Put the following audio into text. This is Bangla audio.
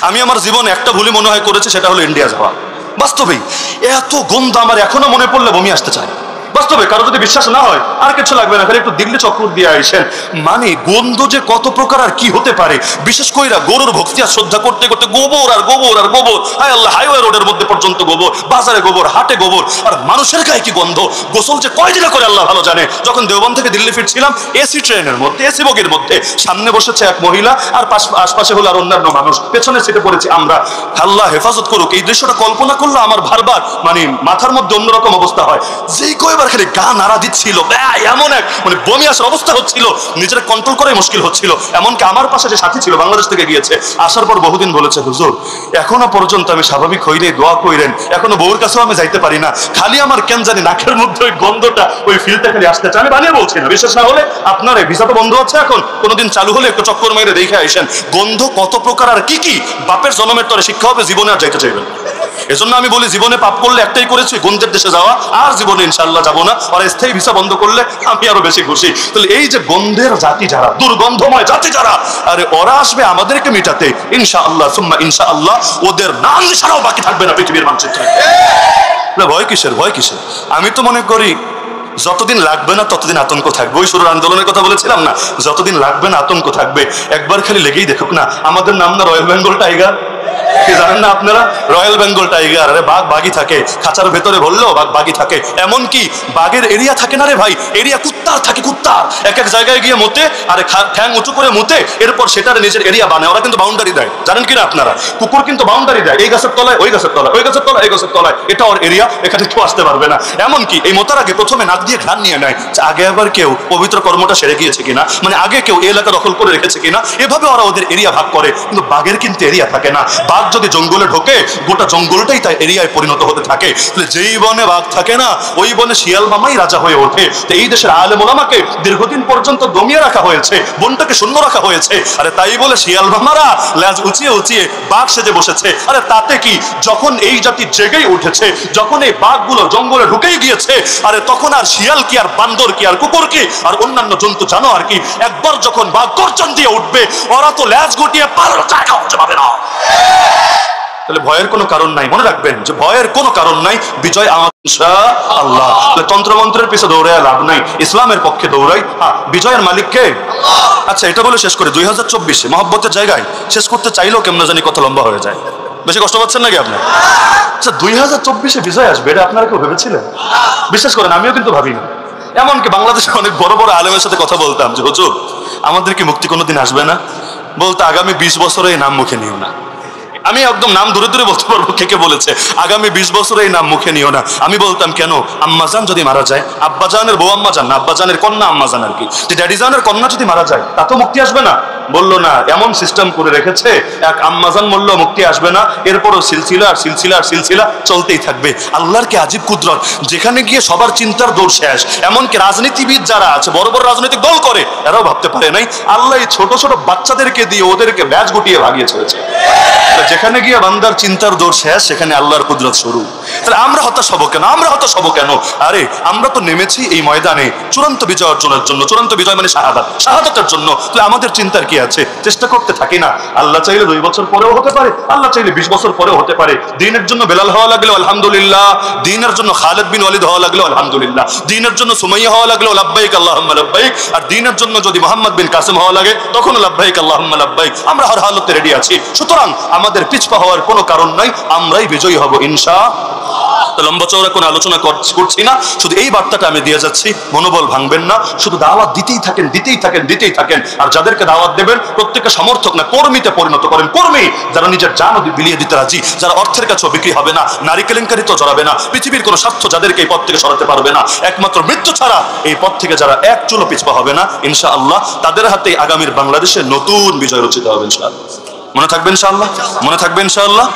আমি আমার জীবনে একটা ভুলই মনে হয় করেছি, সেটা হলো ইন্ডিয়া যাওয়া। বাস্তবেই এত গন্ধ আমার এখনো মনে পড়লে বমি আসতে চায়। বাস্তবে কারো যদি বিশ্বাস না হয় আর কিছু লাগবে না, খালি একটু দিল্লি চক্কর দিয়ে আইসেন। মানে গন্ধ যে কত প্রকার আর কি হতে পারে, বিশেষ করে গরুর ভক্তি আর শ্রদ্ধা করতে করতে গোবর আর গোবর আর গোবর, হায় আল্লাহ, হাইওয়ে রোডের মধ্যে পর্যন্ত গোবর, বাজারে গোবর, হাটে গোবর, আর মানুষের গায়ে কি গন্ধ। গোসল যে কয় দিনে করে আল্লাহ ভালো জানে। যখন দেওবন্দ থেকে দিল্লি ফিরছিলাম, এসি ট্রেনের মধ্যে, এসি বগির মধ্যে, সামনে বসেছে এক মহিলা আর আশপাশে হলো আর অন্যান্য মানুষ, পেছনের সিটে পড়েছি আমরা। আল্লাহ হেফাজত করুক, এই দৃশ্যটা কল্পনা করলে আমার বারবার মানে মাথার মধ্যে অন্যরকম অবস্থা হয়। যেই কয়বার খালি গা নাড়া দিচ্ছিল, এমন এক মানে বমি আসার অবস্থা হচ্ছিল, নিজের কন্ট্রোল করাই মুশকিল হচ্ছিল। এমনকি আমার পাশে যে সাথী ছিল, বাংলাদেশ থেকে গিয়েছে, আসার পর বহুদিন বলেছে, হুজুর এখনো পর্যন্ত আমি স্বাভাবিক হইনি, দোয়া কইরেন, এখনো বউর কাছেও আমি যাইতে পারি না, খালি আমার কেন জানি নাকের মধ্যে ওই গন্ধটা, ওই ফিলটা খালি আসতে চায়। আমি বানিয়ে বলছি না, বিশ্বাস না হলে আপনার এই ভিসা তো বন্ধ আছে এখন, কোনোদিন চালু হলে একটু চক্কর মেরে দেখে আইসেন গন্ধ কত প্রকার আর কি কি। বাপের জন্মের তরে শিক্ষা হবে, জীবনে আর যাইতে চাইবেন। এজন্য আমি বলি, জীবনে পাপ করলে একটাই করেছি, গন্ধের দেশে যাওয়া, আর জীবনে ইনশাআল্লাহ যাবো না। আর স্থায়ী ভিসা বন্ধ করলে আমি আরো বেশি খুশি। তাহলে এই যে গন্ধের জাতি যারা, দুর্গন্ধময় জাতি যারা, আরে ওরা আসবে আমাদেরকে মিটাতে ইনশাআল্লাহ সুম্মা ইনশাআল্লাহ। ওদের নাম ছাড়াও বাকি থাকবে না পৃথিবীর মানচিত্রে। ভয় কিসের, ভয় কিসের? আমি তো মনে করি যতদিন লাগবে না ততদিন আতঙ্ক থাকবে। ওই শুরুর আন্দোলনের কথা বলেছিলাম না, যতদিন লাগবে না আতঙ্ক থাকবে। একবার খালি লেগেই দেখুক না, আমাদের নাম না রয়্যাল বেঙ্গল টাইগার, কি জানেন না আপনারা? Royal Bengal tiger. আরে বাঘ বাঘই থাকে, খাঁচার ভেতরে ভরলেও বাঘ বাঘই থাকে। এমনকি বাঘের এরিয়া থাকে না রে ভাই, এরিয়া কুত্তার থাকে, কুত্তার এক এক জায়গায় গিয়ে মুতে, আরে ঠ্যাং উঁচু করে মুতে, এরপর সেটার নিজের এরিয়া বানায়। ওরা কিন্তু বাউন্ডারি দেয়, জানেন কিনা আপনারা? কুকুর কিন্তু বাউন্ডারি দেয়, এই গাছের তলায়, ওই গাছের তলায়, ওই গাছের তলায়, এই গাছের তলায়, এটা ওর এরিয়া, এখানে কেউ আসতে পারবে না। এমনকি এই মোতার আগে প্রথমে নাক দিয়ে ঘ্রাণ নিয়ে নেয়, আগে আবার কেউ পবিত্র কর্মটা সেরে গিয়েছে কিনা, মানে আগে কেউ এই এলাকা দখল করে রেখেছে কিনা, এভাবে ওরা ওদের এরিয়া ভাগ করে। কিন্তু বাঘের কিন্তু এরিয়া থাকে না। বাঘ যদি জঙ্গলে ঢোকে, গোটা জঙ্গলটাই তাই এরিয়ায় পরিণত হতে থাকে। যেই বনে বাঘ থাকে না, ওই বনে শিয়াল মামাই রাজা হয়ে ওঠে। তো এই দেশের আলেম ওলামাকে দীর্ঘদিন পর্যন্ত দমিয়ে রাখা হয়েছে, বনটাকে শূন্য রাখা হয়েছে। আরে তাই বলে শিয়াল মামারা লেজ উঁচিয়ে উঁচিয়ে বাঘ সেজে বসেছে। আরে তাতে কি, যখন এই জাতি জেগেই উঠেছে, যখন এই বাঘগুলো জঙ্গলে ঢুকেই গিয়েছে, আরে তখন আর শিয়াল কি, আর বান্দর কি, আর কুকুর কি, আর অন্যান্য জন্তু জানোয়ার কি, একবার যখন বাঘ গর্জন দিয়ে উঠবে, ওরা তো লেজ গুটিয়ে পালানোর জায়গা খুঁজে পাবে না। তাহলে ভয়ের কোনো কারণ নাই, মনে রাখবেন যে ভয়ের কোনো কারণ নাই। বিজয় আমার ইনশাআল্লাহ। তন্ত্রমন্ত্রের পিছে দৌড়ায় লাভ নাই, ইসলামের পক্ষে দৌড়াই। বিজয়ের মালিক কে? আচ্ছা, এটা বলে শেষ করে 2024-এ মহব্বতের জায়গায় শেষ করতে চাইলেও কেমন জানি কথা লম্বা হয়ে যায়। বেশি কষ্ট পাচ্ছেন নাকি আপনি? আচ্ছা, 2024-এ বিজয় আসবে, এটা আপনারা কেউ ভেবেছিলেন? বিশ্বাস করেন, আমিও কিন্তু ভাবিনি। এমনকি বাংলাদেশে অনেক বড় বড় আলেমের সাথে কথা বলতাম যে, হুজুর আমাদের কি মুক্তি কোনোদিন আসবে না? বলতে আগামী 20 বছরে এই নাম মুখে নিও না। আমি একদম নাম ধরে ধরে বলতে পারবো কে কে বলেছে আগামী 20 বছরে এই নাম মুখে নিও না। আমি বলতাম কেন? আম্মাজান যদি মারা যায়, আব্বাজানের বউ আম্মাজান না, আব্বাজানের কন্যা আম্মাজান আর কি, যে ড্যাডিজানের কন্যা যদি মারা যায়, তা তো মুক্তি আসবে না। বললো না, এমন সিস্টেম করে রেখেছে, এক আম্মাজান মরলেও মুক্তি আসবে না, এরপরও সিলসিলা আর সিলসিলা আর সিলসিলা চলতেই থাকবে। আল্লাহর কি আজীব কুদরত, যেখানে গিয়ে সবার চিন্তার দৌড় শেষ। এমনকি রাজনীতিবিদ যারা আছে, বড় বড় রাজনৈতিক দল করে, এরাও ভাবতে পারে নাই আল্লাহ এই ছোট ছোট বাচ্চাদেরকে দিয়ে ওদেরকে ব্যাচ গুটিয়ে ভাগিয়ে ছেড়েছে। যেখানে গিয়ে বান্দার চিন্তার দৌড় শেষ, সেখানে আল্লাহর কুদরত শুরু। তাহলে আমরা হতাশ হবো কেন? আমরা হতাশ হবো কেন? আরে আমরা তো নেমেছি এই ময়দানে চূড়ান্ত বিজয় অর্জনের জন্য। চূড়ান্ত বিজয় মানে শাহাদাত, শাহাদাতের জন্য। তাহলে আমাদের চিন্তার কি আছে? চেষ্টা করতে থাকি না। আল্লাহ চাইলে 2 বছর পরেও হতে পারে, আল্লাহ চাইলে 20 বছর পরেও হতে পারে। দিনের জন্য বেলাল হওয়া লাগলেও আলহামদুলিল্লাহ, দিনের জন্য খালিদ বিন ওয়ালিদ হওয়া লাগলেও আলহামদুলিল্লাহ, দিনের জন্য সুমাইয়া হওয়া লাগলেও লাব্বাইক আল্লাহুম্মা লাব্বাইক, আর দিনের জন্য যদি মুহাম্মদ বিন কাসিম হওয়া লাগে তখন লাব্বাইক আল্লাহুম্মা লাব্বাইক। আমরা হর হালতে রেডি আছি। সুতরাং আমাদের পিছপা হওয়ার কোনো কারণ নাই, আমরাই বিজয়ী হব ইনশাআল্লাহ। লম্বা চওড়া কোনো আলোচনা করছি না, শুধু এই বার্তাটা আমি দিয়ে যাচ্ছি, মনোবল ভাঙবেন না, শুধু দাওয়াত দিতেই থাকেন, দিতেই থাকেন, দিতেই থাকেন। আর যাদেরকে দাওয়াত দেবেন প্রত্যেককে সমর্থক না, কর্মীতে পরিণত করেন। কর্মী যারা নিজের জান বিলিয়ে দিতে রাজি, যারা অর্থের কাছেও বিক্রি হবে না, নারী কেলেঙ্কারিতেও জড়াবে না, পৃথিবীর কোনো স্বার্থ যাদেরকে এই পথ থেকে সরাতে পারবে না, একমাত্র মৃত্যু ছাড়া এই পথ থেকে যারা এক চুলো পিছপা হবে না ইনশাআল্লাহ, তাদের হাতে আগামীর বাংলাদেশে নতুন বিজয় রচিত হবে ইনশাআল্লাহ। মনে থাকবে ইনশাআল্লাহ, মনে থাকবে ইনশাআল্লাহ।